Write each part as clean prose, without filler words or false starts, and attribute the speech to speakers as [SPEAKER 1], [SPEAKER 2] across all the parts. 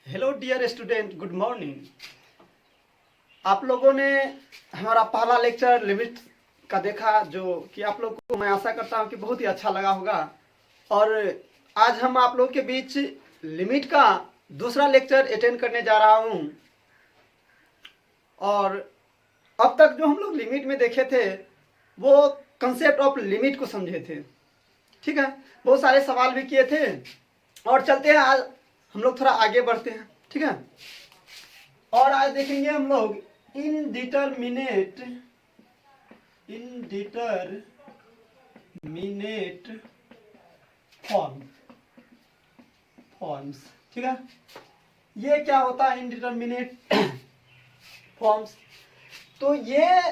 [SPEAKER 1] Hello dear student, good morning. आप लोगों ने हमारा पहला लेक्चर लिमिट का देखा, जो कि आप लोग को मैं आशा करता हूं कि बहुत ही अच्छा लगा होगा। और आज हम आप लोगों के बीच लिमिट का दूसरा लेक्चर अटेंड करने जा रहा हूं। और अब तक जो हम लोग लिमिट में देखे थे वो कंसेप्ट ऑफ लिमिट को समझे थे, ठीक है। बहुत सारे सवाल भी किए थे और चलते हैं, आज हम लोग थोड़ा आगे बढ़ते हैं, ठीक है। और आज देखेंगे हम लोग इनडिटरमिनेट फॉर्म्स, ठीक है। ये क्या होता है इनडिटरमिनेट फॉर्म्स? तो ये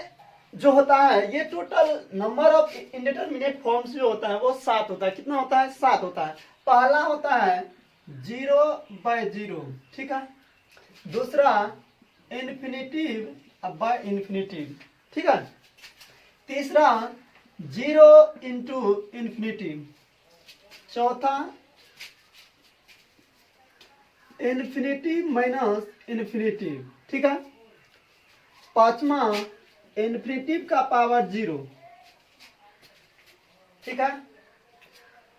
[SPEAKER 1] जो होता है, ये total number of indeterminate forms जो होता है वो 7 होता है। कितना होता है? 7 होता है। पहला होता है 0/0, ठीक है। दूसरा इन्फिनिटिव बाय इन्फिनिटिव, ठीक है। तीसरा 0 इंटू इन्फिनिटिव। चौथा इन्फिनिटिव माइनस इन्फिनिटिव, ठीक है। पांचवा इन्फिनिटिव का पावर 0, ठीक है।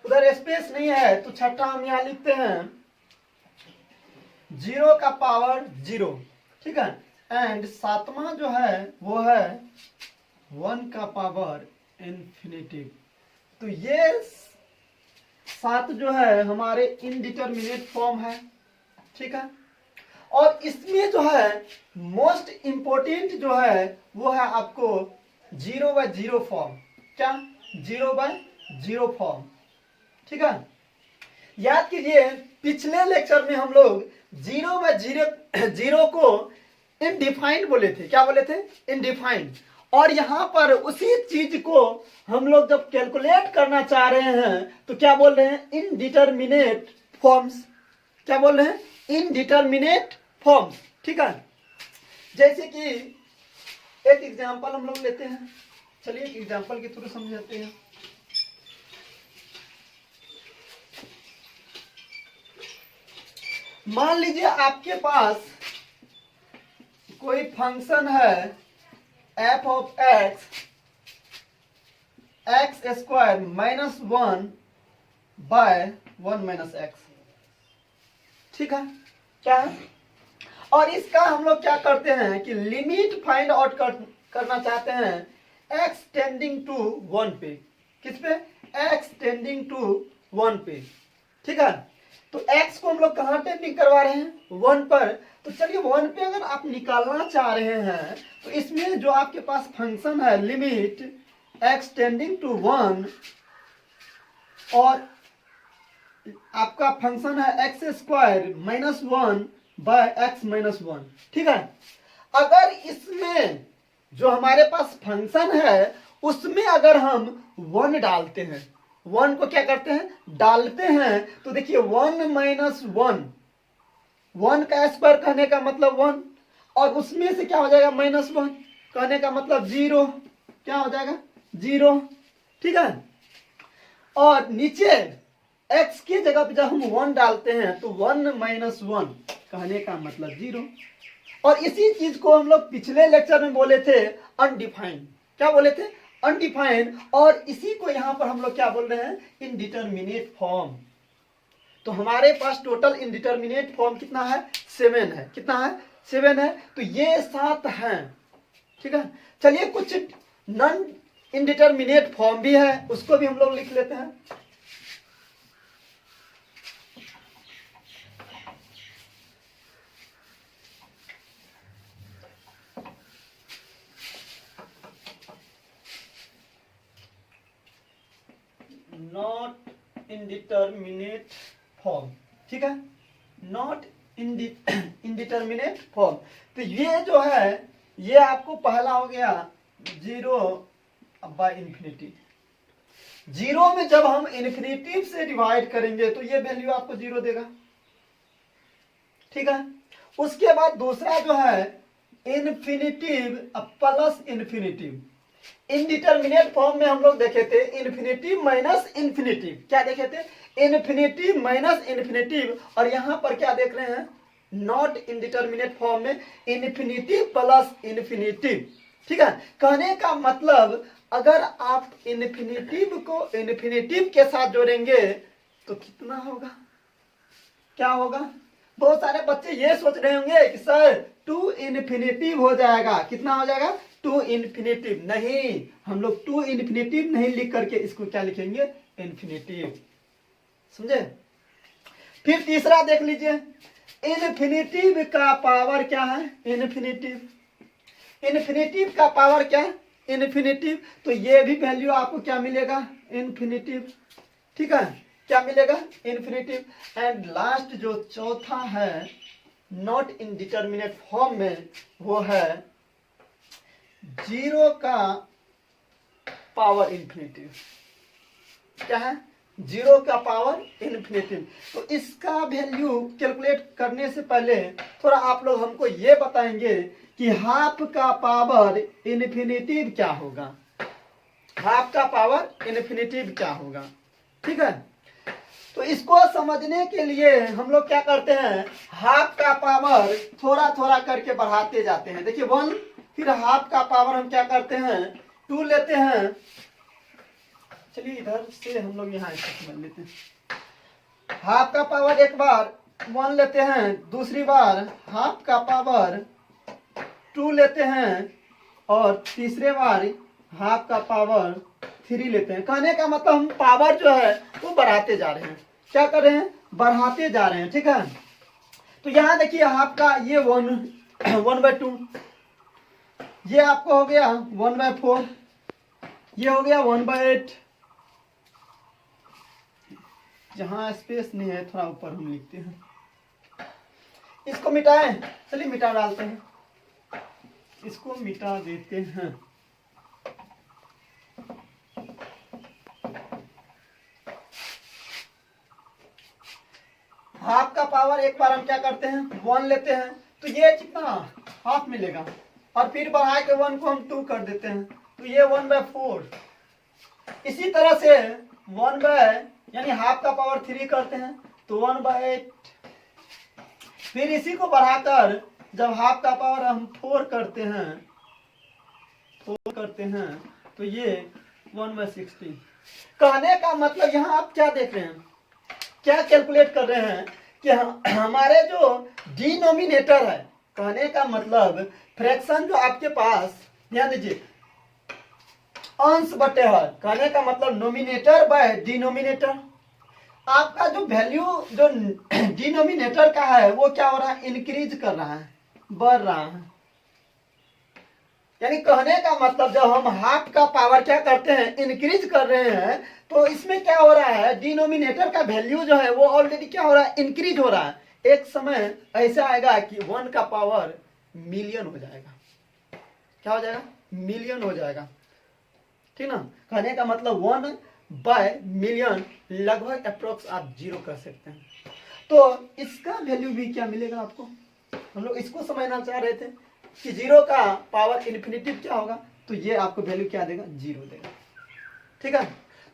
[SPEAKER 1] उधर स्पेस नहीं है तो छठा हम यहां लिखते हैं 0 का पावर 0, ठीक है। एंड सातवां जो है वो है 1 का पावर इन्फिनिटिव। तो ये 7 जो है हमारे इनडिटरमिनेट फॉर्म है, ठीक है। और इसमें जो है मोस्ट इंपोर्टेंट जो है वो है आपको 0/0 फॉर्म। क्या? 0/0 फॉर्म, ठीक है। याद कीजिए, पिछले लेक्चर में हम लोग 0/0 को इनडिफाइंड बोले थे। क्या बोले थे? इनडिफाइंड। और यहां पर उसी चीज को हम लोग जब कैलकुलेट करना चाह रहे हैं तो क्या बोल रहे हैं? Indeterminate forms. क्या बोल रहे हैं? इनडिटरमिनेट फॉर्म्स, ठीक है। जैसे कि एक एग्जांपल हम लोग लेते हैं। चलिए एक एग्जांपल के थ्रू समझाते हैं। मान लीजिए आपके पास कोई फंक्शन है f of x² minus 1/1 - x, ठीक है। क्या है? और इसका हम लोग क्या करते हैं कि लिमिट फाइंड आउट करना चाहते हैं x टेंडिंग टू 1 पे। किस पे? x टेंडिंग टू 1 पे, ठीक है। तो x को हम लोग कहाँ टेंडिंग करवा रहे हैं? 1 पर। तो चलिए 1 पे अगर आप निकालना चाह रहे हैं तो इसमें जो आपके पास फंक्शन है लिमिट x टेंडिंग टू 1 और आपका फंक्शन है x² माइनस 1/x-1, ठीक है। अगर इसमें जो हमारे पास फंक्शन है उसमें अगर हम 1 डालते हैं, 1 को क्या करते हैं? डालते हैं। तो देखिए 1 - 1 का स्क्वायर कहने का मतलब 1, और उसमें से क्या हो जाएगा? -1 कहने का मतलब 0। क्या हो जाएगा? 0, ठीक है। और नीचे x की जगह पे जब हम 1 डालते हैं तो 1 - 1 कहने का मतलब 0। और इसी चीज को हम लोग पिछले लेक्चर में बोले थे अनडिफाइंड। क्या बोले थे? अनडिफाइंड। और इसी को यहां पर हम लोग क्या बोल रहे हैं? Indeterminate form. तो हमारे पास टोटल इनडिटरमिनेट फॉर्म कितना है? 7 है। कितना है? 7 है। तो ये 7 हैं, ठीक है। चलिए कुछ नॉन इनडिटरमिनेट फॉर्म भी है, उसको भी हम लोग लिख लेते हैं। नॉट इनडिटरमिनेट फॉर्म, ठीक है। Not indeterminate form. तो ये जो है ये आपको पहला हो गया 0/इन्फिनिटी। 0 में जब हम इन्फिनिटिव से डिवाइड करेंगे तो ये वैल्यू आपको 0 देगा, ठीक है। उसके बाद दूसरा जो है infinitive plus infinitive. Indeterminate form में हम लोग देखे थे इन्फिनिटिव माइनस इन्फिनिटिव। क्या देखे थे? Infinitive minus infinitive. और यहां पर क्या देख रहे हैं? नॉट इंडिटरमिनेट फॉर्म में इन्फिनिटिव प्लस इन्फिनिटिव। ठीक है, कहने का मतलब अगर आप इन्फिनिटिव को इन्फिनिटिव के साथ जोड़ेंगे तो कितना होगा, क्या होगा। बहुत सारे बच्चे ये सोच रहे होंगे कि सर टू इन्फिनिटिव हो जाएगा, कितना हो जाएगा, टू इन्फिनिटिव। नहीं, हम लोग टू इन्फिनिटिव नहीं लिख करके इसको क्या लिखेंगे, इन्फिनिटिव। समझे। फिर तीसरा देख लीजिए, इन्फिनिटिव का पावर क्या है, इन्फिनिटिव। इन्फिनिटिव का पावर क्या है, इन्फिनिटिव। तो ये भी वैल्यू आपको क्या मिलेगा, इन्फिनिटिव। ठीक है, क्या मिलेगा, इन्फिनिटिव। एंड लास्ट जो चौथा है नॉट इंडिटरमिनेट फॉर्म में, वो है 0 का पावर इन्फिनिटिव। क्या है, 0 का पावर इन्फिनिटिव। तो इसका वैल्यू कैलकुलेट करने से पहले थोड़ा आप लोग हमको ये बताएंगे कि हाफ का पावर इन्फिनिटिव क्या होगा, हाफ का पावर इन्फिनिटिव क्या होगा। ठीक है, तो इसको समझने के लिए हम लोग क्या करते हैं, हाफ का पावर थोड़ा थोड़ा करके बढ़ाते जाते हैं। देखिए 1, फिर हाफ का पावर हम क्या करते हैं, 2 लेते हैं। चलिए इधर से हम लोग यहाँ ऐसे समझ लेते हैं। हाफ का पावर एक बार 1 लेते हैं, दूसरी बार हाफ का पावर 2 लेते हैं, और तीसरे बार हाफ का पावर 3 लेते हैं। कहने का मतलब हम पावर जो है वो बढ़ाते जा रहे हैं। क्या कर रहे हैं, बढ़ाते जा रहे हैं। ठीक है, तो यहाँ देखिए हाफ का ये 1/2, ये आपको हो गया 1/4, ये हो गया 1/8। जहां स्पेस नहीं है थोड़ा ऊपर हम लिखते हैं, इसको मिटाएं। चलिए मिटा डालते हैं, इसको मिटा देते हैं। हाफ का पावर एक बार हम क्या करते हैं, 1 लेते हैं, तो ये कितना हाफ मिलेगा, और फिर बढ़ा के 1 को हम 2 कर देते हैं, तो ये 1/4। इसी तरह से 1 यानी हाफ का पावर 3 करते हैं तो 1/8। फिर इसी को बढ़ाकर जब हाफ का पावर हम 4 करते हैं तो ये 1/16। कहने का मतलब यहाँ आप क्या देख रहे हैं, क्या कैलकुलेट कर रहे हैं कि हमारे जो डिनोमिनेटर है, कहने का मतलब फ्रैक्शन जो आपके पास, ध्यान दीजिए, अंश बटे हर, कहने का मतलब नोमिनेटर बाय डिनोमिनेटर। आपका जो वैल्यू जो डिनोमिनेटर का है वो क्या हो रहा है, इंक्रीज कर रहा है, बढ़ रहा है। यानी कहने का मतलब जब हम हाफ का पावर क्या करते हैं, इंक्रीज कर रहे हैं, तो इसमें क्या हो रहा है, डिनोमिनेटर का वैल्यू जो है वो ऑलरेडी क्या हो रहा है, इंक्रीज हो रहा है। एक समय ऐसा आएगा कि 1 का पावर मिलियन हो जाएगा। क्या हो जाएगा, मिलियन हो जाएगा। ठीक ना, कहने का मतलब 1/मिलियन लगभग अप्रोक्स आप 0 कर सकते हैं। तो इसका वैल्यू भी क्या मिलेगा आपको, हम लोग इसको समझना चाह रहे थे कि 0 का पावर इन्फिनिटिव क्या होगा, तो ये आपको वैल्यू क्या देगा, 0 देगा। ठीक है,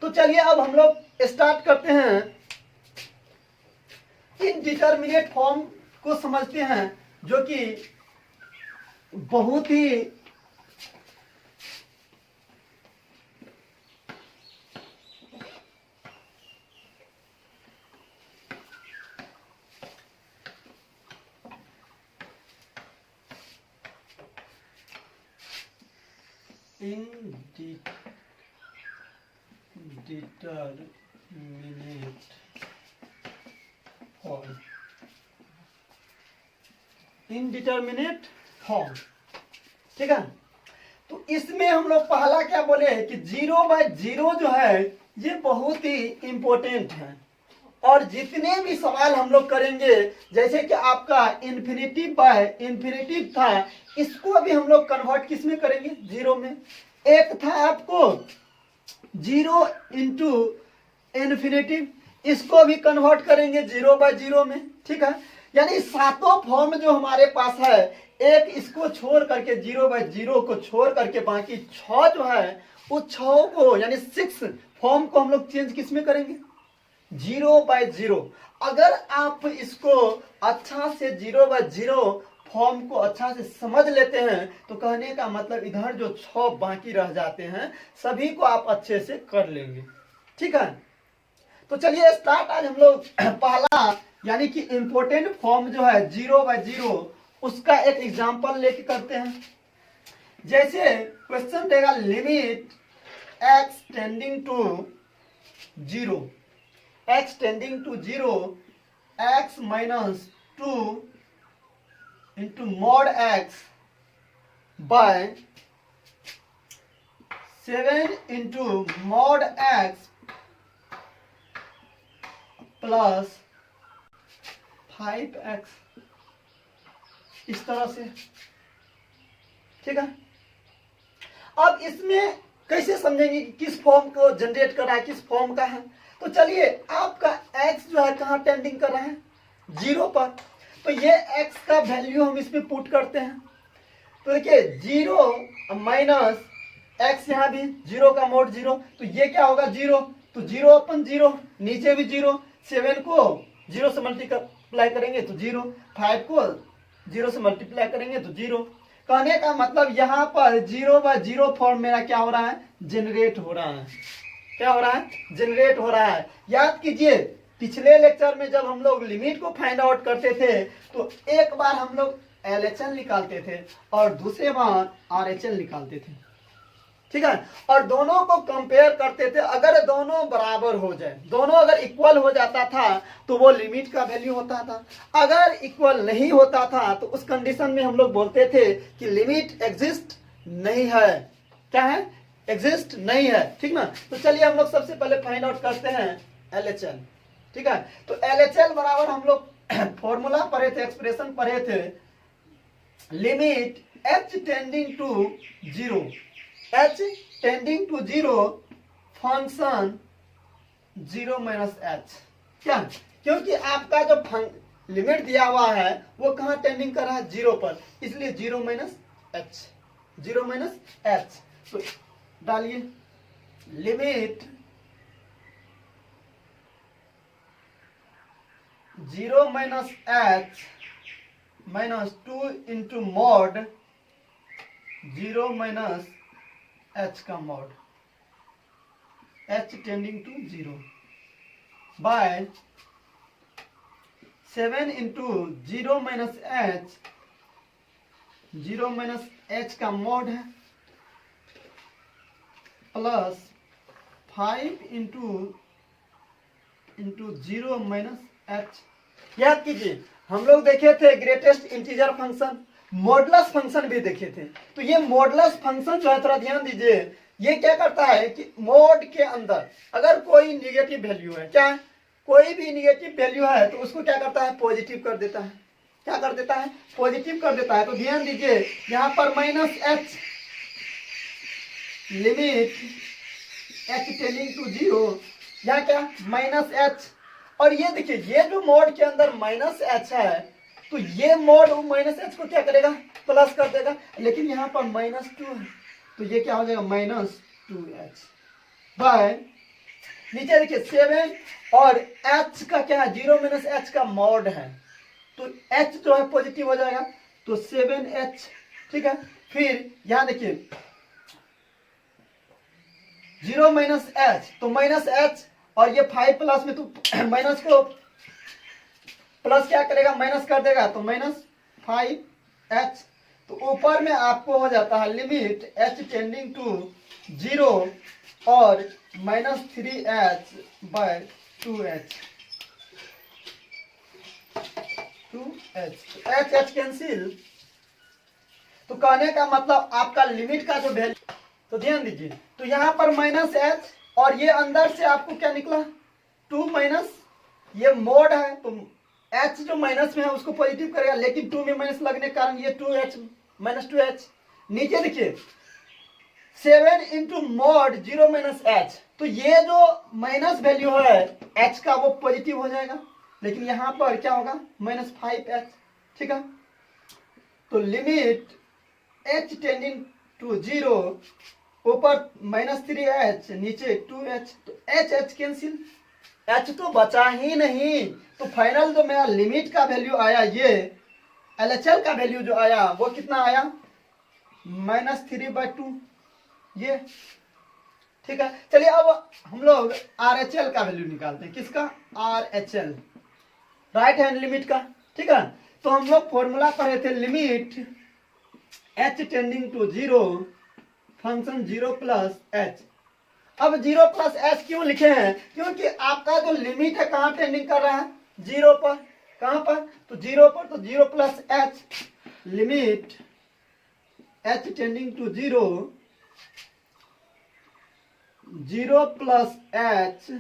[SPEAKER 1] तो चलिए अब हम लोग स्टार्ट करते हैं, इनडिटरमिनेट फॉर्म को समझते हैं, जो कि बहुत ही indeterminate form, indeterminate form। ठीक है, तो इसमें हम लोग पहला क्या बोले कि 0/0 जो है ये बहुत ही इंपॉर्टेंट है, और जितने भी सवाल हम लोग करेंगे, जैसे कि आपका इन्फिनिटिव बाय इन्फिनिटिव था, इसको भी हम लोग कन्वर्ट किस में करेंगे, 0 में। एक था आपको 0 इंटू इन्फिनिटिव, इसको भी कन्वर्ट करेंगे 0/0 में। ठीक है, यानी सातों फॉर्म जो हमारे पास है, एक इसको छोड़ करके 0/0 को छोड़ करके बाकी 6 जो है, उस 6 को यानी 6 फॉर्म को हम लोग चेंज किस में करेंगे, 0/0। अगर आप इसको अच्छा से 0/0 फॉर्म को अच्छा से समझ लेते हैं तो कहने का मतलब इधर जो 6 बाकी रह जाते हैं सभी को आप अच्छे से कर लेंगे। ठीक है, तो चलिए स्टार्ट। आज हम लोग पहला यानी कि इंपॉर्टेंट फॉर्म जो है 0/0 उसका एक एग्जांपल लेके करते हैं। जैसे क्वेश्चन देगा limit x tending to 0, x tending to 0 x minus 2 into mod x by 7 into mod x plus 5x, इस तरह से। ठीक है, अब इसमें कैसे समझेंगे कि किस फॉर्म को जनरेट कर रहा है, किस फॉर्म का है। तो चलिए आपका x जो है कहाँ टेंडिंग कर रहा है, 0 पर, तो ये x का वैल्यू हम इसमें पुट करते हैं। तो देखिए 0 माइनस x, यहाँ भी 0 का मोड 0, तो ये क्या होगा 0, तो 0/0, नीचे भी 0, 7 को 0 से मल्टीप्लाई करेंगे तो 0, 5 को 0 से मल्टीप्लाई करेंगे तो 0। कहने का मतलब यहाँ पर 0/0 फॉर्म मेरा क्या हो रहा है, जनरेट हो रहा है। क्या हो रहा है, जनरेट हो रहा है। याद कीजिए पिछले लेक्चर में जब हम लोग लिमिट को फाइंड आउट करते थे तो एक बार हम लोग LHS निकालते थे और दूसरे बार RHS निकालते थे। ठीक है, और दोनों को कंपेयर करते थे। अगर दोनों बराबर हो जाए, दोनों अगर इक्वल हो जाता था तो वो लिमिट का वैल्यू होता था। अगर इक्वल नहीं होता था तो उस कंडीशन में हम लोग बोलते थे कि लिमिट एग्जिस्ट नहीं है। क्या है, एग्जिस्ट नहीं है। ठीक ना, तो चलिए हम लोग सबसे पहले फाइंड आउट करते हैं LHS। ठीक है, तो LHS बराबर हम लोग फॉर्मूला पढ़े थे, एक्सप्रेशन पढ़े थे, limit h tending to 0, h tending to 0 function 0 minus h। क्या, क्योंकि आपका जो लिमिट दिया हुआ है वो कहाँ टेंडिंग कर रहा है, 0 पर, इसलिए 0 माइनस h, 0 माइनस h। तो डालिए limit 0 minus h minus 2 into mod 0 minus h का mod, h tending to 0 by 7 into 0 minus h, 0 minus h का मॉड है, प्लस 5 इंटू 0 माइनस h। याद कीजिए हम लोग देखे थे greatest integer function, modulus function भी देखे थे। तो ये मॉडुलस फंक्शन जो है, थोड़ा ध्यान दीजिए, ये क्या करता है कि मोड के अंदर अगर कोई निगेटिव वैल्यू है, क्या है, कोई भी निगेटिव वैल्यू है तो उसको क्या करता है, पॉजिटिव कर देता है। क्या कर देता है, पॉजिटिव कर देता है। तो ध्यान दीजिए यहाँ पर minus h, limit h tending to 0, यहाँ क्या माइनस h, और ये देखिए ये जो मोड के अंदर माइनस h है तो ये मोड माइनस h को क्या करेगा, प्लस कर देगा। लेकिन यहाँ पर -2 है तो ये क्या हो जाएगा, -2h बाय, नीचे देखिए 7 और h का क्या है, 0 माइनस h का मॉड है तो h जो है पॉजिटिव हो जाएगा तो 7h। ठीक है, फिर यहाँ देखिए 0 माइनस h तो माइनस h, और ये 5 प्लस में तो माइनस को प्लस क्या करेगा, माइनस कर देगा तो -5h। तो ऊपर में आपको हो जाता है लिमिट h टेंडिंग टू 0 और -3h bye 2h, h cancel. तो कहने का मतलब आपका लिमिट का जो वैल्यू, तो ध्यान दीजिए, तो यहाँ पर -h और ये अंदर से आपको क्या निकला 2 माइनस, ये मोड है तो h जो माइनस में है उसको पॉजिटिव करेगा, लेकिन 2 में माइनस लगने के कारण ये 2h -2h। नीचे देखिए 7 इंटू मॉड 0 माइनस h, तो ये जो माइनस वैल्यू है h का वो पॉजिटिव हो जाएगा, लेकिन यहाँ पर क्या होगा -5h। ठीक है, तो लिमिट h टेंडिंग टू 0, ऊपर -3h नीचे 2h, तो h कैंसिल, एच तो बचा ही नहीं, तो फाइनल जो मेरा लिमिट का वैल्यू आया, ये LHL का वैल्यू जो आया वो कितना आया, -3/2 ये। ठीक है, चलिए अब हम लोग RHL का वैल्यू निकालते हैं। किसका? RHL, राइट हैंड लिमिट का। ठीक है, तो हम लोग फॉर्मूला पढ़े थे, limit h tending to 0 function 0 plus h। अब 0 प्लस h क्यों लिखे हैं? क्योंकि आपका जो लिमिट है कहाँ टेंडिंग कर रहा है? 0 पर। कहाँ पर? तो 0 पर, तो 0 plus h, limit h tending to 0 plus h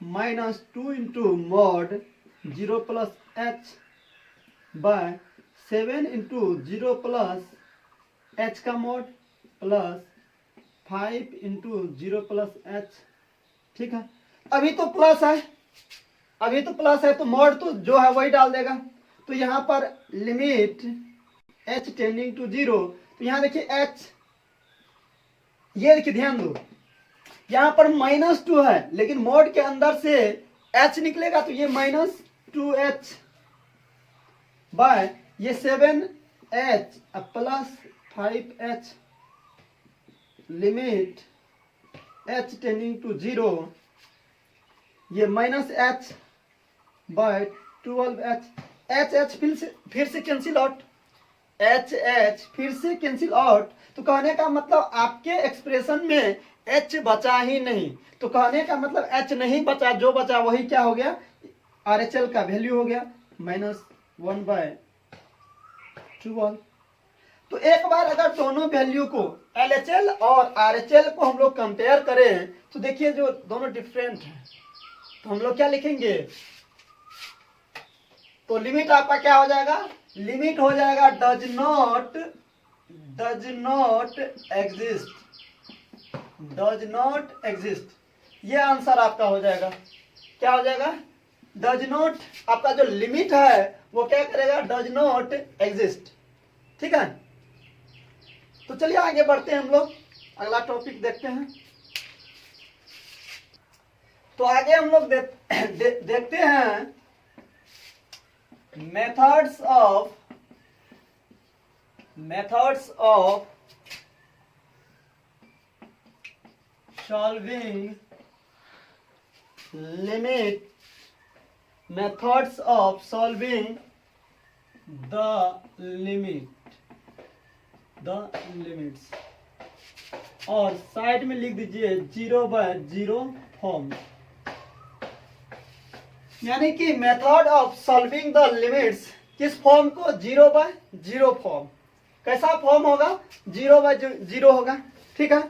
[SPEAKER 1] -2 into mod 0 plus h by 7 into 0 plus h का mod plus 5 into 0 plus h। ठीक है, अभी तो प्लस है, अभी तो प्लस है, तो मॉड तो जो है वही डाल देगा। तो यहाँ पर लिमिट h टेंडिंग टू 0, तो यहाँ देखिए h, ये देखिए ध्यान दो, यहाँ पर -2 है, लेकिन मॉड के अंदर से h निकलेगा, तो ये -2h बाय ये 7h plus 5h, limit h tending to 0, ये -h बाय 12h, h फिर से कैंसिल आउट, h फिर से कैंसिल आउट। तो कहने का मतलब आपके एक्सप्रेशन में h बचा ही नहीं, तो कहने का मतलब h नहीं बचा, जो बचा वही क्या हो गया, RHL का वैल्यू हो गया -1/12। तो एक बार अगर दोनों वैल्यू को LHL और RHL को हम लोग कंपेयर करें, तो देखिए जो दोनों डिफरेंट हैं, तो हम लोग क्या लिखेंगे, तो लिमिट आपका क्या हो जाएगा, लिमिट हो जाएगा डज नॉट एग्जिस्ट, ये आंसर आपका हो जाएगा। क्या हो जाएगा? डज नॉट, आपका जो लिमिट है वो क्या करेगा, डज नॉट एग्जिस्ट। ठीक है, तो चलिए आगे बढ़ते हैं, हम लोग अगला टॉपिक देखते हैं। तो आगे हम लोग देखते हैं methods of solving limit, methods of solving the limits, और साइड में लिख दीजिए 0/0 फॉर्म, यानी कि method of solving the limits, किस फॉर्म को, 0/0 फॉर्म। कैसा फॉर्म होगा, 0/0 होगा। ठीक है,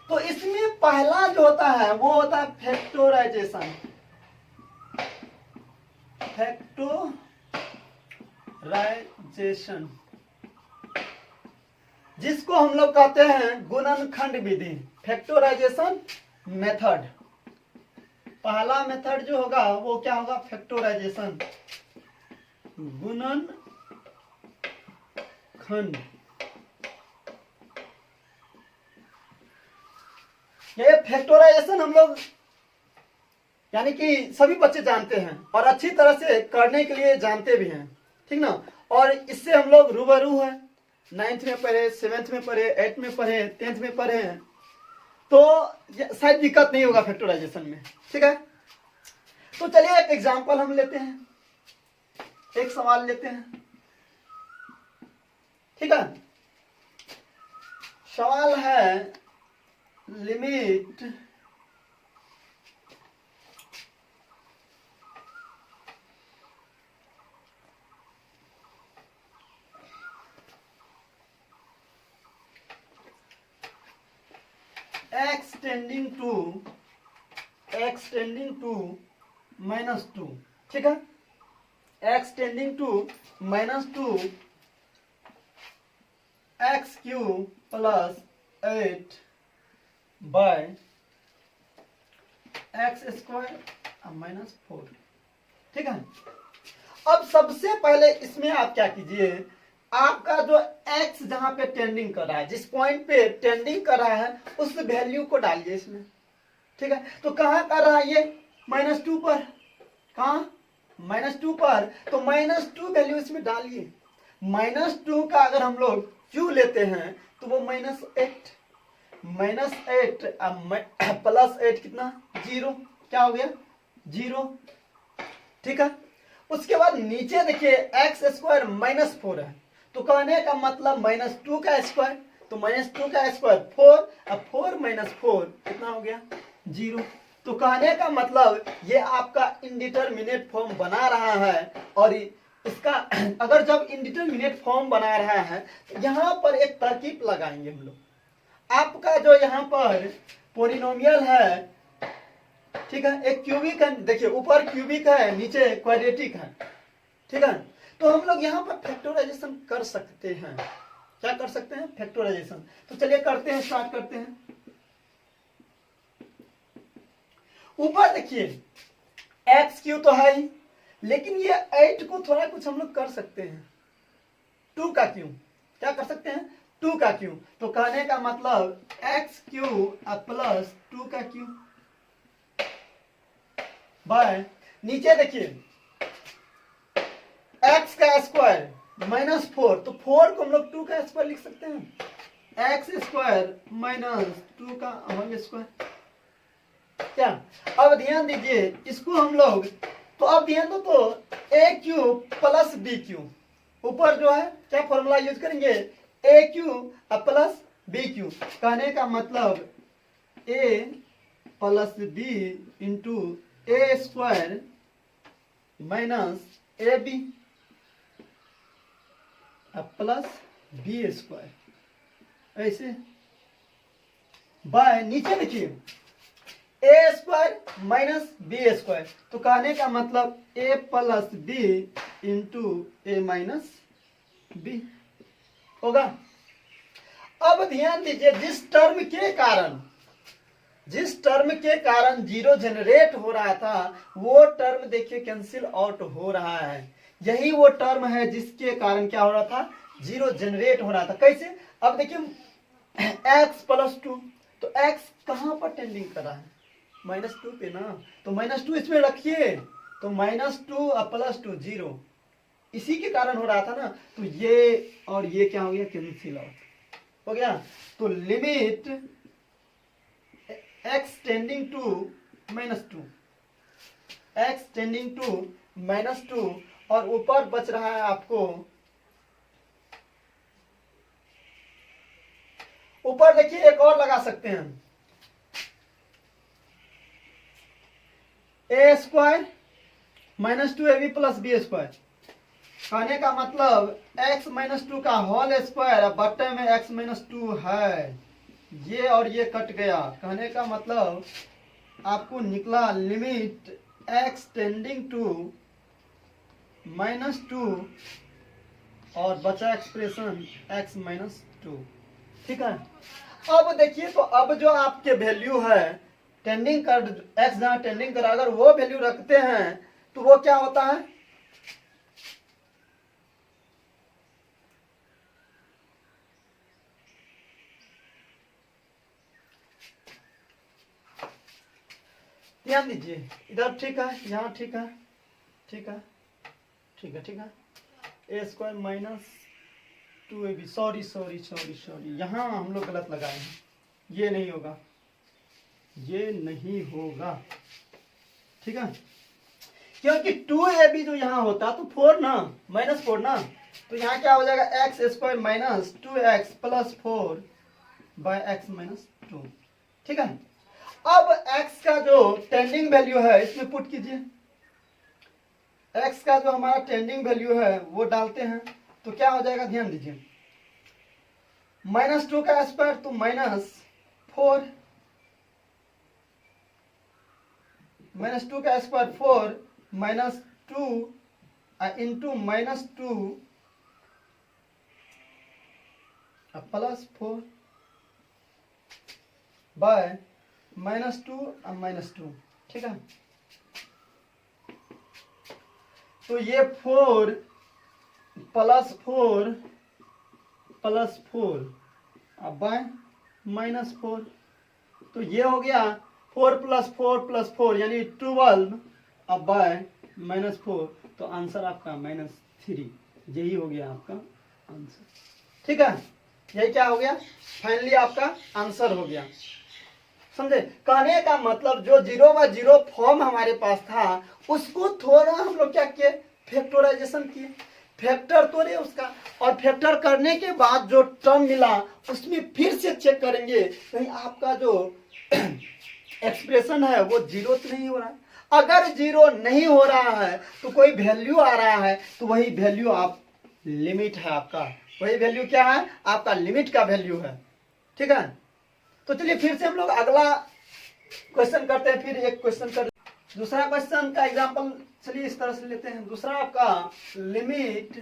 [SPEAKER 1] तो इसमें पहला जो होता है वो होता है फैक्टोराइजेशन, जिसको हम लोग कहते हैं गुणनखंड विधि, फैक्टोराइजेशन मेथड। पहला मेथड जो होगा वो क्या होगा, फैक्टोराइजेशन, गुणनखंड। ये फैक्टोराइजेशन हम लोग यानी कि सभी बच्चे जानते हैं और अच्छी तरह से करने के लिए जानते भी हैं। ठीक ना, और इससे हम लोग रूबरू हैं, 9th में पढ़े, 7th में पढ़े, 8th में पढ़े, 10th में पढ़े हैं, तो शायद दिक्कत नहीं होगा फैक्टराइजेशन में। ठीक है, तो चलिए एक एग्जांपल हम लेते हैं, एक सवाल लेते हैं। ठीक है, सवाल है लिमिट x टेंडिंग टू -2। ठीक है, x tending to -2 x³ + 8 bye x² -4। ठीक है, अब सबसे पहले इसमें आप क्या कीजिए, आपका जो x जहां पे टेंडिंग कर रहा है, जिस पॉइंट पे टेंडिंग कर रहा है, उस वैल्यू को डालिए इसमें। ठीक है, तो कहाँ कर रहा है ये, -2 पर, कहाँ -2 पर, तो -2 वैल्यू इसमें डालिए। -2 का अगर हम लोग क्यू लेते हैं तो वो -8, -8 +8 कितना 0, क्या हो गया 0, ठीक है। उसके बाद नीचे देखिए x² -4 है, तो कहने का मतलब -2 का स्क्वायर, तो -2 का स्क्वायर 4, अब 4 - 4 कितना हो गया 0। तो कहने का मतलब ये आपका इंडिटरमिनेट फॉर्म बना रहा है, और इसका अगर जब इंडिटरमिनेट फॉर्म बना रहा है तो यहाँ पर एक तरकीब लगाएंगे हम लोग। आपका जो यहाँ पर पोलिनोमियल है, ठीक है, एक क्यूबिक है, देखिए ऊपर क्यूबिक है नीचे क्वाड्रेटिक है, ठीक है, तो हम लोग यहाँ पर फैक्टराइजेशन कर सकते हैं। क्या कर सकते हैं, फैक्टराइजेशन। तो चलिए करते हैं, स्टार्ट करते हैं। ऊपर देखिए x³ तो है ही, लेकिन ये 8 को थोड़ा कुछ हम लोग कर सकते हैं, 2 का क्यू, क्या कर सकते हैं 2 का क्यू। तो कहने का मतलब x³ प्लस 2 का क्यू बाय, नीचे देखिए x का स्क्वायर -4, तो 4 को हम लोग 2 का स्क्वायर लिख सकते हैं, x² -2 का होल स्क्वायर, क्या। अब ध्यान दीजिए इसको हम लोग, तो अब ध्यान दो, तो AQ प्लस BQ, ऊपर जो है क्या फॉर्मूला यूज करेंगे, AQ प्लस BQ, कहने का मतलब A plus B into A² minus AB plus B², ऐसे बाय, नीचे देखिए A² माइनस B², तो कहने का मतलब A plus B into A minus B होगा। अब ध्यान दीजिए जिस टर्म के कारण 0 जनरेट हो रहा था, वो टर्म देखिए कैंसिल आउट हो रहा है। यही वो टर्म है जिसके कारण क्या हो रहा था, 0 जनरेट हो रहा था। कैसे, अब देखिए x + 2, तो x कहां पर टेंडिंग कर रहा है, -2 पे ना, तो -2 इसमें रखिए, तो -2 + 2 0, इसी के कारण हो रहा था ना। तो ये और ये क्या हो गया, कैंसिल आउट हो गया। तो limit x tending to -2, x tending to -2, और ऊपर बच रहा है आपको, ऊपर देखिए एक और लगा सकते हैं, A² -2AB प्लस B², कहने का मतलब x -2 का होल स्क्वायर, बट्टे में x -2 है, ये और ये कट गया, कहने का मतलब आपको निकला लिमिट x टेंडिंग टू -2 और बचा एक्सप्रेशन x -2, ठीक है। अब देखिए, तो अब जो आपके वैल्यू है टेंडिंग कर, x जहां टेंडिंग कर, अगर वो वैल्यू रखते हैं तो वो क्या होता है, ध्यान दीजिए इधर, ठीक है, यहाँ ठीक है, ठीक है, ठीक है, ठीक है, A² -2AB, सॉरी, यहाँ हम लोग गलत लगाए हैं, ये नहीं होगा, ये नहीं होगा, ठीक है, क्योंकि 2AB जो यहाँ होता तो 4 ना, -4 ना, तो यहाँ क्या हो जाएगा x² -2x + 4 बाय x -2, ठीक है। अब x का जो टेंडिंग वैल्यू है इसमें पुट कीजिए, x का जो हमारा टेंडिंग वैल्यू है वो डालते हैं, तो क्या हो जाएगा, ध्यान दीजिए, -2 का स्क्वायर तो -4, -2 का स्क्वायर 4 -2 इंटू -2 +4 बाय -2 -2, ठीक है। तो ये 4 +4 +4 अब बाय -4, तो ये हो गया 4 यानी 12 अब बाय -4, तो आंसर आपका -3, यही हो गया आपका आंसर। ठीक है, यही क्या हो गया, फाइनली आपका आंसर हो गया। समझे? कहने का मतलब जो 0/0 फॉर्म हमारे पास था उसको थोड़ा हम लोग क्या किए, फैक्टराइजेशन किए, फैक्टर तोड़े उसका, और फैक्टर करने के बाद जो टर्म मिला उसमें फिर से चेक करेंगे कहीं आपका जो एक्सप्रेशन है वो जीरो तो नहीं हो रहा है। अगर जीरो नहीं हो रहा है तो कोई वैल्यू आ रहा है, तो वही वैल्यू आप लिमिट है आपका, वही वैल्यू क्या है, आपका लिमिट का वैल्यू है। ठीक है, तो चलिए फिर से हम लोग अगला क्वेश्चन करते हैं, फिर एक क्वेश्चन कर, दूसरा क्वेश्चन का एग्जांपल चलिए इस तरह से लेते हैं। दूसरा आपका लिमिट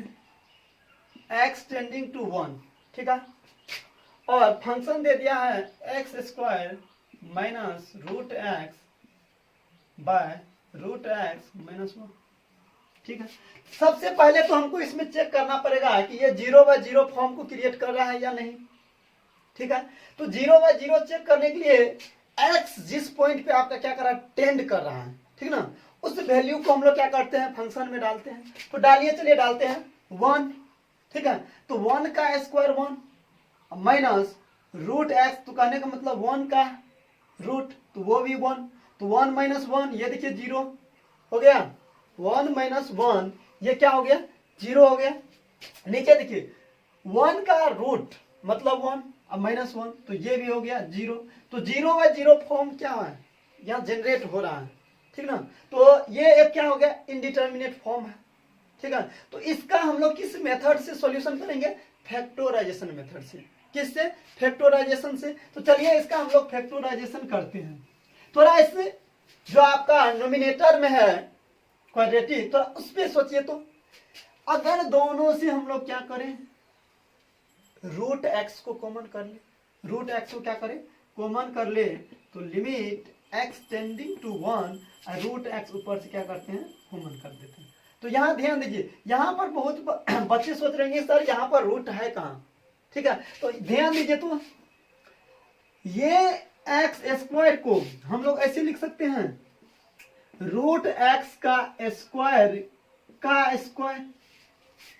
[SPEAKER 1] x टेंडिंग टू 1, ठीक है, और फंक्शन दे दिया है x² minus √x by √x minus 1। ठीक है, सबसे पहले तो हमको इसमें चेक करना पड़ेगा कि ये 0/0 फॉर्म को क्रिएट कर रहा है या नहीं। ठीक है, तो 0/0 चेक करने के लिए x जिस पॉइंट पे आपका क्या कर रहा है, टेंड कर रहा है, ठीक ना, उस वैल्यू को हम लोग क्या करते हैं, फंक्शन में डालते हैं। तो डालिए, चलिए डालते हैं 1। ठीक है, तो 1 का स्क्वायर 1 माइनस √x, तो कहने का मतलब 1 का रूट, तो वो भी 1, तो 1 माइनस 1 ये देखिए 0 हो गया, 1 माइनस 1 ये क्या हो गया, 0 हो गया। नीचे देखिए 1 का रूट मतलब 1 अब -1, तो ये भी हो गया 0। तो 0/0 फॉर्म क्या है, यहाँ जनरेट हो रहा है। ठीक ना, तो ये एक क्या हो गया, इनडिटर्मिनेट फॉर्म है। ठीक है, तो इसका हम लोग किस मेथड से सॉल्यूशन करेंगे, फैक्टराइजेशन मेथड से। किससे, फैक्टराइजेशन से। तो चलिए इसका हम लोग फैक्टराइजेशन करते हैं। थोड़ा इससे जो आपका नोमिनेटर में है क्वाड्रेटिक, तो उस पर सोचिए, तो अगर दोनों से हम लोग क्या करें, √x को कॉमन कर ले, √x को क्या करें, कॉमन कर ले, तो लिमिट x टेंडिंग टू 1 और √x ऊपर से क्या करते हैं, कॉमन कर देते हैं। तो यहाँ ध्यान दीजिए, यहाँ पर बहुत बच्चे सोच रहे हैं सर यहाँ पर रूट है कहाँ। ठीक है, तो ध्यान दीजिए, तो ये x² को हम लोग ऐसे लिख सकते हैं, √x का स्क्वायर का स्क्वायर,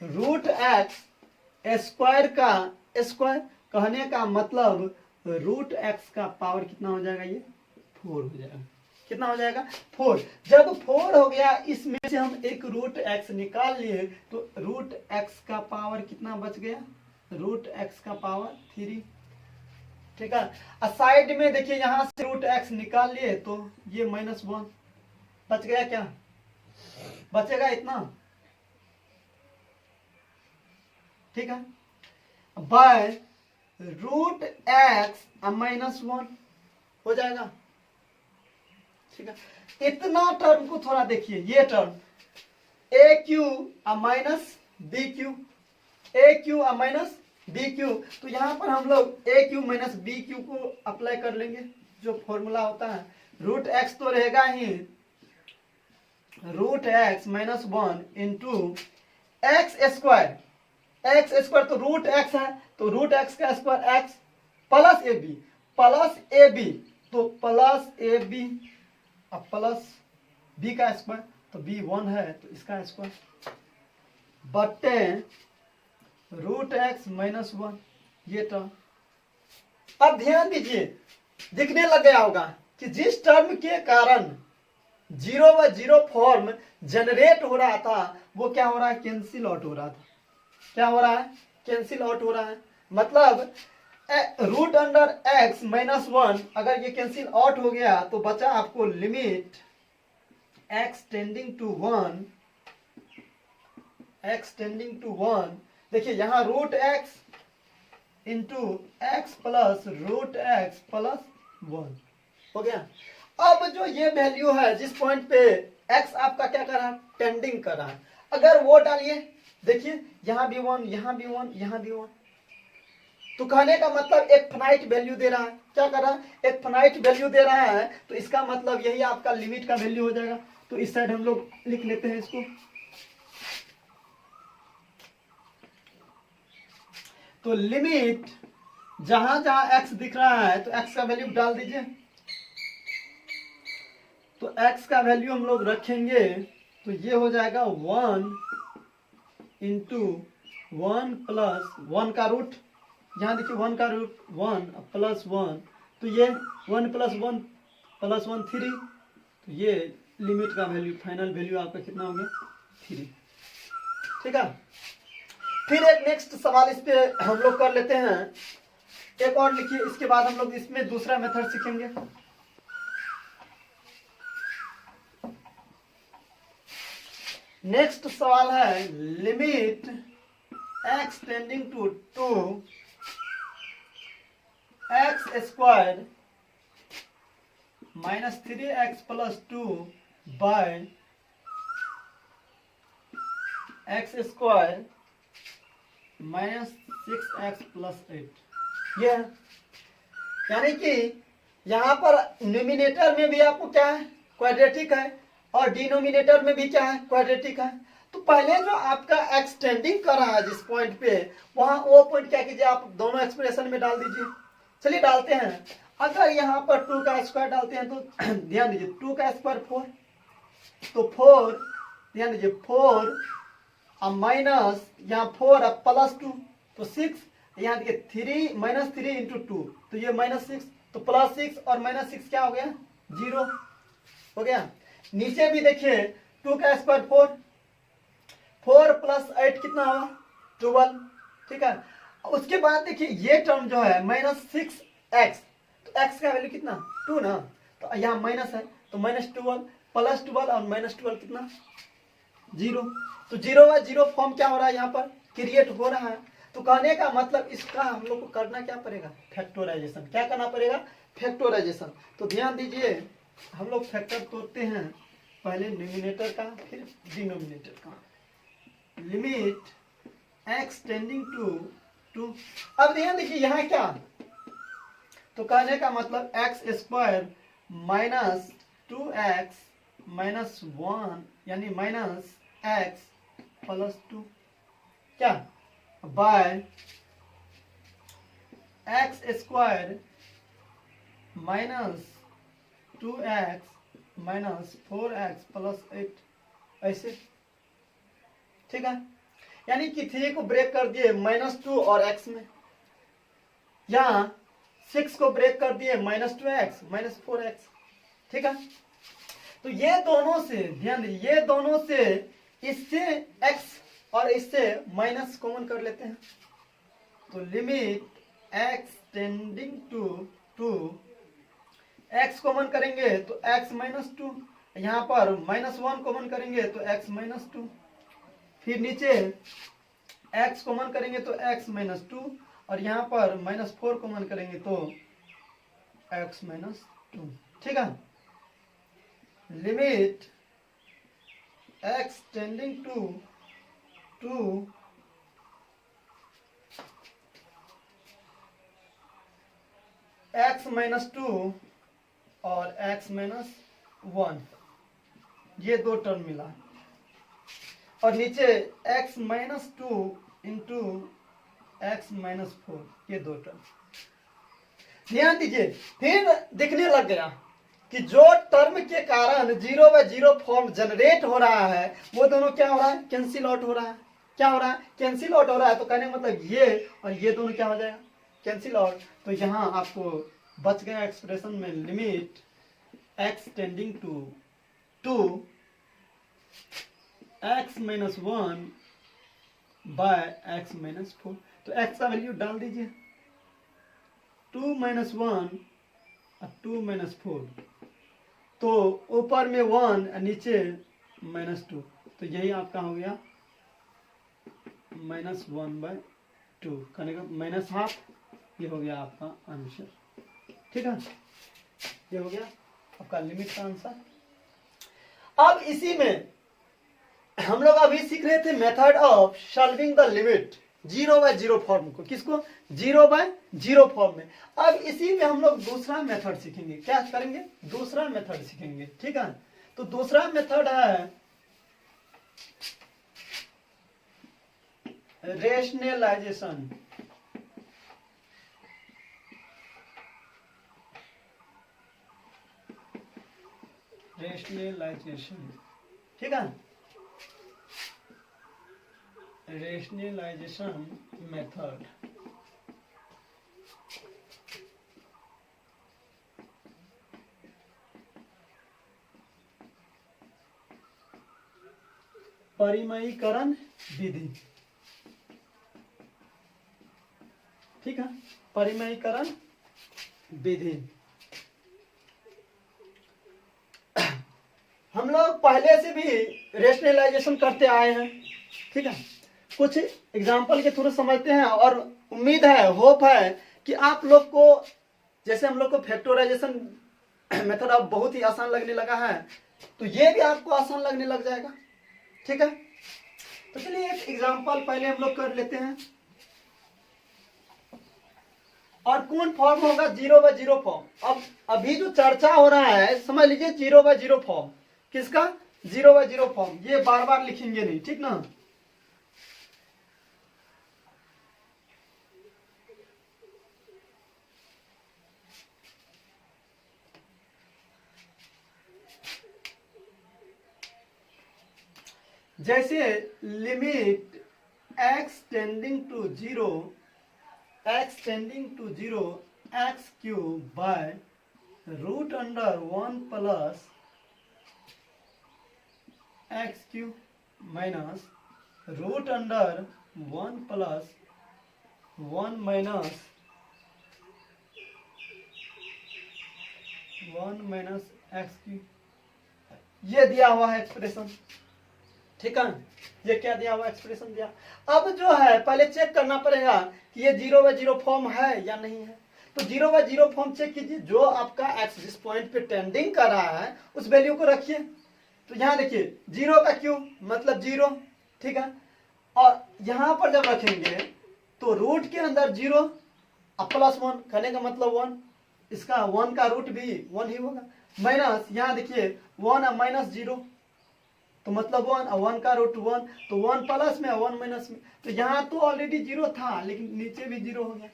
[SPEAKER 1] √x² का स्क्वायर, कहने का मतलब √x का पावर कितना हो जाएगा, ये 4 हो जाएगा। कितना हो जाएगा, 4। जब 4 हो गया, इसमें से हम एक √x निकाल लिए, तो √x का पावर कितना बच गया, √x का पावर 3। ठीक है, साइड में देखिए यहां से √x निकाल लिए, तो ये -1 बच गया, क्या बचेगा, इतना। ठीक है, बाय √x -1 हो जाएगा। ठीक है, इतना टर्म को थोड़ा देखिए, ये term AQ minus BQ, AQ minus BQ, तो यहां पर हम लोग AQ माइनस BQ को अप्लाई कर लेंगे, जो फॉर्मूला होता है। √x तो रहेगा ही, √x -1 इंटू x² तो √x है, तो √x का स्क्वायर x प्लस AB, तो प्लस AB अब प्लस B का स्क्वायर, तो B 1 है, तो इसका स्क्वायर बटे √x -1 ये टर्म। अब ध्यान दीजिए, दिखने लग गया होगा कि जिस टर्म के कारण 0/0 फॉर्म जनरेट हो रहा था, वो क्या हो रहा है, कैंसिल आउट हो रहा था। क्या हो रहा है, कैंसिल आउट हो रहा है। मतलब √x -1 अगर ये कैंसिल आउट हो गया, तो बचा आपको लिमिट x टेंडिंग टू 1। देखिए यहाँ √x into x plus √x plus 1 हो गया। अब जो ये वैल्यू है, जिस पॉइंट पे x आपका क्या कर रहा है, टेंडिंग कर रहा है, अगर वो डालिए, देखिए यहाँ भी 1, यहाँ भी 1, यहाँ भी 1, तो कहने का मतलब एक फाइनाइट वैल्यू दे रहा है। क्या कर रहा है, एक फाइनाइट वैल्यू दे रहा है, तो इसका मतलब यही आपका लिमिट का वैल्यू हो जाएगा। तो इस साइड हम लोग लिख लेते हैं इसको, तो लिमिट जहां जहां x दिख रहा है, तो x का वैल्यू डाल दीजिए, तो x का वैल्यू हम लोग रखेंगे तो ये हो जाएगा 1 इंटू 1 प्लस 1 का रूट, यहाँ देखिए 1 का रूट 1 प्लस 1, तो ये 1 प्लस 1 प्लस 1 3, तो ये लिमिट का वैल्यू, फाइनल वैल्यू आपका कितना हो गया 3। ठीक है, फिर एक नेक्स्ट सवाल इस पे हम लोग कर लेते हैं, एक और लिखिए, इसके बाद हम लोग इसमें दूसरा मेथड सीखेंगे। नेक्स्ट सवाल है limit x tending to 2x² minus 3x plus 2 by x² minus 6x plus 8। ये है, यानी कि यहाँ पर न्यूमिनेटर में भी आपको क्या है क्वाड्रेटिक है और डिनोमिनेटर में भी क्या है क्वाड्रेटिक है। तो पहले जो आपका एक्सटेंडिंग कर रहा है जिस पॉइंट पे, वहां वो पॉइंट क्या कीजिए आप दोनों एक्सप्रेशन में डाल दीजिए। चलिए डालते हैं, अगर यहाँ पर 2 का स्क्वायर डालते हैं तो ध्यान दीजिए 2 का स्क्वायर 4, तो 4 ध्यान दीजिए 4 अब माइनस यहाँ 4 अब प्लस 2 तो 6, यहाँ देखिए 3 माइनस 3 इंटू 2 तो ये माइनस 6, तो प्लस 6 और माइनस 6 क्या हो गया 0 हो गया। नीचे भी देखिए 2 का स्क्वायर 4, 4 प्लस 8 कितना हुआ 12। ठीक है, उसके बाद देखिए ये टर्म जो है माइनस 6x, तो x का वैल्यू कितना 2 ना, तो यहाँ माइनस है तो माइनस 12 प्लस 12 और माइनस 12 कितना 0, तो 0 बाय 0 फॉर्म क्या हो रहा है यहाँ पर क्रिएट हो रहा है। तो कहने का मतलब इसका हम लोग को करना क्या पड़ेगा फैक्टोराइजेशन। क्या करना पड़ेगा फैक्टोराइजेशन। तो ध्यान दीजिए हम लोग फैक्टर तोड़ते हैं, पहले न्यूमिनेटर का फिर डिनोमिनेटर का। लिमिट x टेंडिंग टू 2, अब ध्यान देखिए यहाँ क्या, तो कहने का मतलब x² माइनस 2x माइनस 1 यानी माइनस x प्लस 2 क्या bye x² minus 2x minus 4x plus 8 ऐसे। ठीक है, यानी कि 3 को ब्रेक कर दिए माइनस 2 और x में, यहाँ 6 को ब्रेक कर दिए माइनस 2x माइनस 4x। ठीक है, तो ये दोनों से ध्यान दीजिए, ये दोनों से इससे x और इससे माइनस कॉमन कर लेते हैं, तो limit x tending to 2, x common करेंगे तो x माइनस 2, यहाँ पर माइनस 1 कॉमन करेंगे तो x माइनस 2, फिर नीचे x कॉमन करेंगे तो x माइनस 2 और यहाँ पर माइनस 4 कॉमन करेंगे तो x माइनस 2। ठीक है, limit x tending to 2 x minus 2 और x माइनस 1, ये दो टर्म मिला, और नीचे x minus 2 into x minus 4, ये दो टर्म। ध्यान दीजिए फिर दिखने लग गया कि जो टर्म के कारण 0 बाय 0 फॉर्म जनरेट हो रहा है वो दोनों क्या हो रहा है कैंसिल आउट हो रहा है। क्या हो रहा है कैंसिल आउट हो रहा है, तो कहने का मतलब ये और ये दोनों क्या हो जाएगा कैंसिल आउट। तो यहाँ आपको बच गया एक्सप्रेशन में limit x tending to 2 x minus 1 by x minus 4, तो x का वैल्यू डाल दीजिए 2 माइनस 1 और 2 माइनस 4, तो ऊपर में 1 और नीचे माइनस 2, तो यही आपका हो गया माइनस 1 बाय 2, कहने का माइनस हाफ, ये हो गया आपका आंसर। ठीक है, ये हो गया आपका लिमिट का आंसर। अब इसी में हम लोग अभी सीख रहे थे method of solving the limit 0 by 0 form को, किसको 0 बाय 0 फॉर्म में। अब इसी में हम लोग दूसरा मेथड सीखेंगे। क्या करेंगे दूसरा मेथड सीखेंगे। ठीक है, तो दूसरा मेथड है रेशनलाइजेशन।
[SPEAKER 2] रेशनलाइजेशन,
[SPEAKER 1] ठीक है,
[SPEAKER 2] रेशनलाइजेशन मेथड।
[SPEAKER 1] परिमयीकरण विधि, ठीक है, परिमयीकरण विधि। हम लोग पहले से भी रेशनलाइजेशन करते आए हैं, ठीक है, कुछ एग्जाम्पल के थ्रू समझते हैं और उम्मीद है, होप है कि आप लोग को, जैसे हम लोग को फैक्टराइजेशन मेथड अब बहुत ही आसान लगने लगा है, तो ये भी आपको आसान लगने लग जाएगा, ठीक है। तो चलिए एक एग्जाम्पल पहले हम लोग कर लेते हैं। और कौन फॉर्म होगा? 0/0 फॉर्म। अब अभी जो चर्चा हो रहा है, समझ लीजिए 0/0 फॉर्म। किसका? 0/0 फॉर्म। ये बार बार लिखेंगे नहीं, ठीक ना। जैसे limit x tending to 0 x cube by root under 1 plus x cube minus root under 1 plus 1 minus 1 x cube, ये दिया हुआ है एक्सप्रेशन, ठीक है। ये क्या दिया हुआ एक्सप्रेशन दिया। अब जो है पहले चेक करना पड़ेगा कि ये 0/0 फॉर्म है या नहीं है। तो 0/0 फॉर्म चेक कीजिए। जो आपका x जिस पॉइंट पे टेंडिंग कर रहा है उस वैल्यू को रखिए। तो यहाँ देखिए 0 का क्यूब मतलब 0, ठीक है। और यहाँ पर जब रखेंगे तो रूट के अंदर 0 और प्लस 1 करने का मतलब 1, इसका 1 का रूट भी 1 ही होगा। माइनस यहाँ देखिए 1 और माइनस 0 तो मतलब 1 और 1 का रूट 1, तो 1 प्लस में 1 माइनस में। तो यहाँ तो ऑलरेडी 0 था लेकिन नीचे भी 0 हो गया।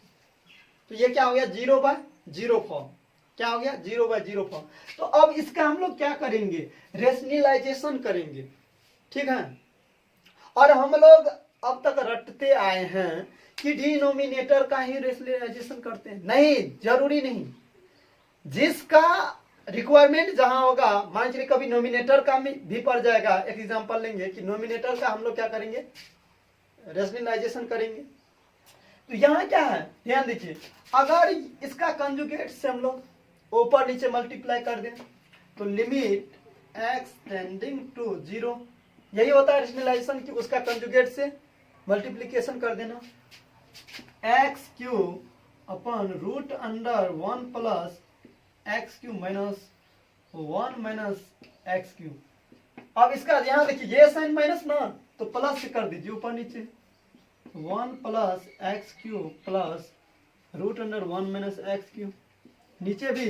[SPEAKER 1] तो ये क्या हो गया? 0/0 फॉर्म। क्या हो गया? 0/0 फॉर्म। तो अब इसका हम लोग क्या करेंगे? रेशनलाइजेशन करेंगे, ठीक है। और हम लोग अब तक रटते आए हैं कि डिनोमिनेटर का ही रेशनलाइजेशन करते हैं। नहीं, जरूरी नहीं। जिसका रिक्वायरमेंट जहां होगा, मान चलिए कभी नोमिनेटर का भी पड़ जाएगा। एक एग्जांपल लेंगे कि नोमिनेटर का हम लोग क्या करेंगे? रेशनलाइजेशन करेंगे। तो यहां क्या है, ध्यान दीजिए। अगर इसका कंजुगेट से हम लोग ऊपर नीचे मल्टीप्लाई कर दें तो लिमिट x टेंडिंग टू 0, यही होता है रेशनलाइजेशन की उसका कंजुगेट से मल्टीप्लीकेशन कर देना। x क्यूब अपन root under 1 plus x cube minus 1 minus x cube. अब इसका यहां देखिए ये साइन माइनस ना, तो प्लस से कर दीजिए ऊपर नीचे। 1 plus x cube plus root under 1 minus x cube. नीचे भी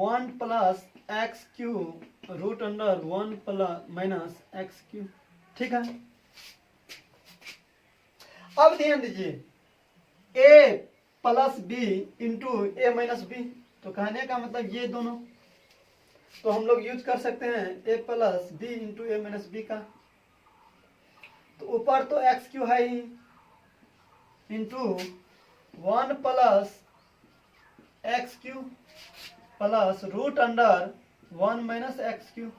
[SPEAKER 1] 1 plus x cube root under 1 plus minus x cube, ठीक है। अब ध्यान दीजिए a plus B into A minus B. तो कहने का मतलब ये दोनों तो हम लोग यूज कर सकते हैं a plus B into A minus b का। तो ऊपर तो एक्स क्यू है ही into 1 plus x q plus root under 1 minus x q,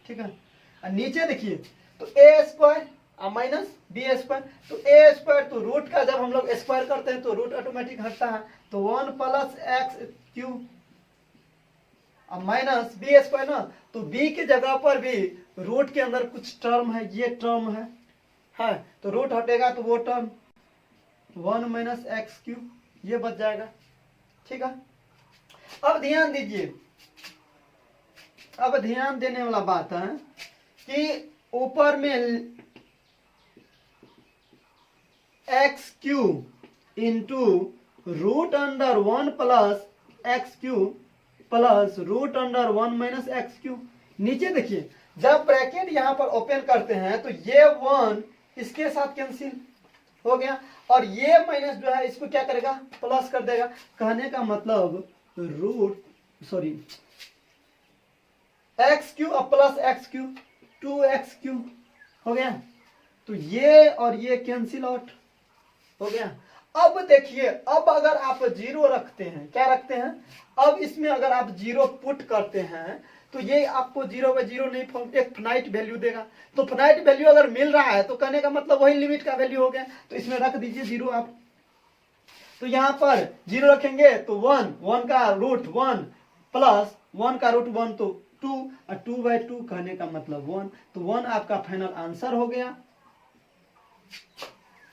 [SPEAKER 1] ठीक है। और नीचे देखिए तो a square minus B square. तो ए स्क्वायर तो रूट का जब हम लोग स्क्वायर करते हैं तो रूट ऑटोमेटिक हटता है। तो 1 plus x cube minus B square ना, तो बी की जगह पर भी रूट के अंदर कुछ टर्म है, ये टर्म है तो रूट हटेगा तो वो टर्म 1 माइनस एक्स क्यूब ये बच जाएगा, ठीक है। अब ध्यान दीजिए, अब ध्यान देने वाला बात है कि ऊपर में x cube into root under 1 plus x cube plus root under 1 minus x cube. नीचे देखिए जब ब्रैकेट यहां पर ओपन करते हैं तो ये 1 इसके साथ कैंसिल हो गया और ये माइनस जो है इसको क्या करेगा? प्लस कर देगा। कहने का मतलब रूट सॉरी एक्स क्यू अब प्लस एक्स क्यू 2x³ हो गया। तो ये और ये कैंसिल आउट हो गया। अब देखिए, अब अगर आप 0 रखते हैं, क्या रखते हैं, अब इसमें अगर आप 0 पुट करते हैं तो ये आपको 0/0 नहीं फॉर्म एक फाइनाइट वैल्यू देगा। तो फाइनाइट वैल्यू अगर मिल रहा है तो कहने का मतलब वही लिमिट का वैल्यू हो गया। तो इसमें रख दीजिए 0 आप। तो यहां पर 0 रखेंगे तो 1 का रूट 1 प्लस 1 का रूट 1 तो 2 और 2/2 कहने का मतलब 1। तो 1 आपका फाइनल आंसर हो गया।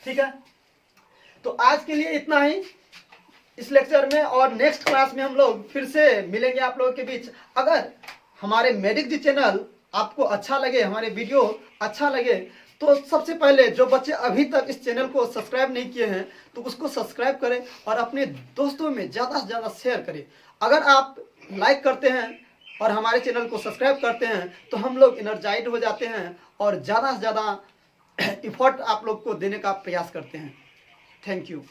[SPEAKER 1] ठीक है, तो आज के लिए इतना ही इस लेक्चर में, और नेक्स्ट क्लास में हम लोग फिर से मिलेंगे आप लोगों के बीच। अगर हमारे मेडिक जी चैनल आपको अच्छा लगे, हमारे वीडियो अच्छा लगे, तो सबसे पहले जो बच्चे अभी तक इस चैनल को सब्सक्राइब नहीं किए हैं तो उसको सब्सक्राइब करें और अपने दोस्तों में ज़्यादा से ज़्यादा शेयर करें। अगर आप लाइक करते हैं और हमारे चैनल को सब्सक्राइब करते हैं तो हम लोग एनर्जाइड हो जाते हैं और ज़्यादा से ज़्यादा इफर्ट आप लोग को देने का प्रयास करते हैं। Thank you.